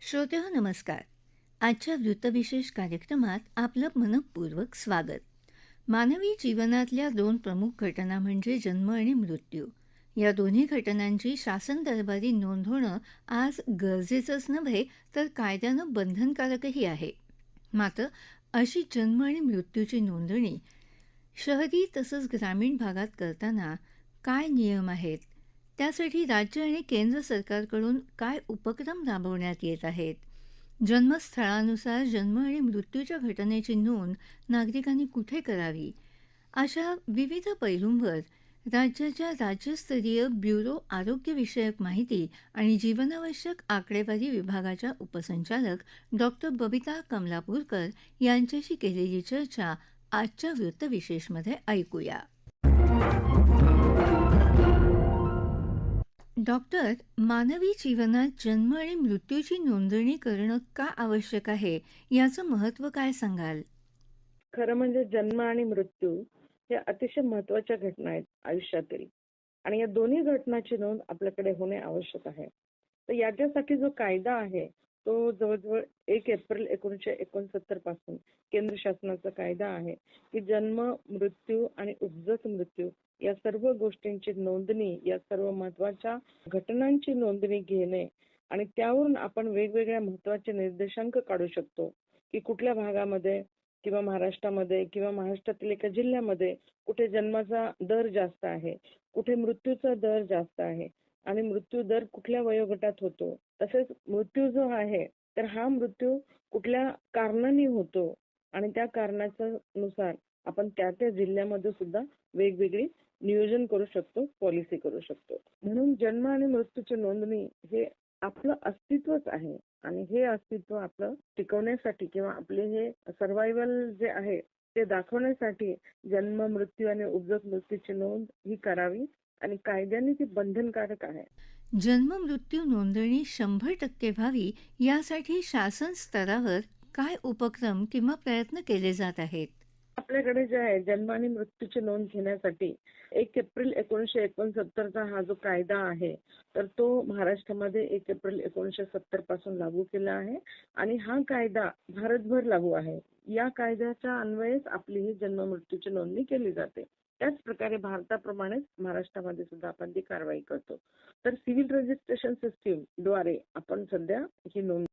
श्रोतेहो नमस्कार. आजच्या वृत्तविशेष कार्यक्रमात आपलं मनःपूर्वक स्वागत. मानवी जीवनातल्या दोन प्रमुख घटना म्हणजे जन्म आणि मृत्यू. या दोन्ही घटनांची शासन दरबारी नोंद होणं आज गरजेचंच नव्हे तर कायद्यानं बंधनकारकही आहे. मात्र अशी जन्म आणि मृत्यूची नोंदणी शहरी तसंच ग्रामीण भागात करताना काय नियम आहेत? त्यासाठी राज्य आणि केंद्र सरकारकडून काय उपक्रम राबवण्यात येत आहेत? जन्मस्थळानुसार जन्म आणि मृत्यूच्या घटनेची नोंद नागरिकांनी कुठे करावी? अशा विविध पैलूंवर राज्याच्या राज्यस्तरीय ब्युरो आरोग्यविषयक माहिती आणि जीवनावश्यक आकडेवारी विभागाच्या उपसंचालक डॉक्टर बबिता कमलापूरकर यांच्याशी केलेली चर्चा आजच्या वृत्तविशेषमध्ये ऐकूया. डॉक्टर, मानवी जीवनात जन्म आणि मृत्यूची नोंदणी करणं का आवश्यक आहे याचं महत्त्व काय सांगाल? खरं म्हणजे जन्म आणि मृत्यू या अतिशय महत्त्वाच्या घटना आहेत आयुष्यातील आणि या दोन्ही घटनाची नोंद आपल्याकडे होणे आवश्यक आहे. तर याच्यासाठी जो कायदा आहे तो जवळजवळ 1 एप्रिल 1969 पासून केंद्र शासनाचा कायदा आहे की जन्म, मृत्यू आणि उपजत मृत्यू या सर्व गोष्टींची नोंदणी, या सर्व महत्त्वाच्या घटनांची नोंदणी घेणे आणि त्यावरून आपण वेगवेगळ्या महत्त्वाचे निर्देशांक काढू शकतो की कुठल्या भागामध्ये किंवा महाराष्ट्रामध्ये किंवा महाराष्ट्रातील एका जिल्ह्यामध्ये कुठे जन्माचा दर जास्त आहे, कुठे मृत्यूचा दर जास्त आहे आणि मृत्यू दर कुठल्या वयोगटात होतो. तसेच मृत्यू जो आहे तर हा मृत्यू कुठल्या कारणाने होतो आणि त्या कारणाच्या नुसार आपण त्या त्या जिल्ह्यामध्ये सुद्धा वेगवेगळी नियोजन करू शकतो, पॉलिसी करू शकतो. म्हणून जन्म आणि मृत्यूची नोंदणी हे आपलं अस्तित्वच आहे आणि हे अस्तित्व आपलं टिकवण्यासाठी किंवा आपले हे सर्व्हायव्हल जे आहे ते दाखवण्यासाठी जन्म, मृत्यू आणि उपजत मृत्यूची नोंद ही करावी आणि कायद्याने ती बंधनकारक आहे. जन्म मृत्यू नोंदणी 100% व्हावी यासाठी शासन स्तरावर काय उपक्रम किंवा प्रयत्न केले जात आहेत? आपल्याकडे जे आहे जन्म आणि मृत्यूची नोंद घेण्यासाठी 1 एप्रिल 1969 हा जो कायदा आहे तर तो महाराष्ट्रामध्ये 1 एप्रिल 1970 पासून लागू केला आहे आणि हा कायदा भारतभर लागू आहे. या कायद्याच्या अन्वयेच आपली ही जन्म मृत्यूची नोंदणी केली जाते. त्याच प्रकारे भारताप्रमाणेच महाराष्ट्रामध्ये सुद्धा आपण ती कारवाई करतो. तर सिव्हिल रजिस्ट्रेशन सिस्टीम द्वारे आपण सध्या ही नोंद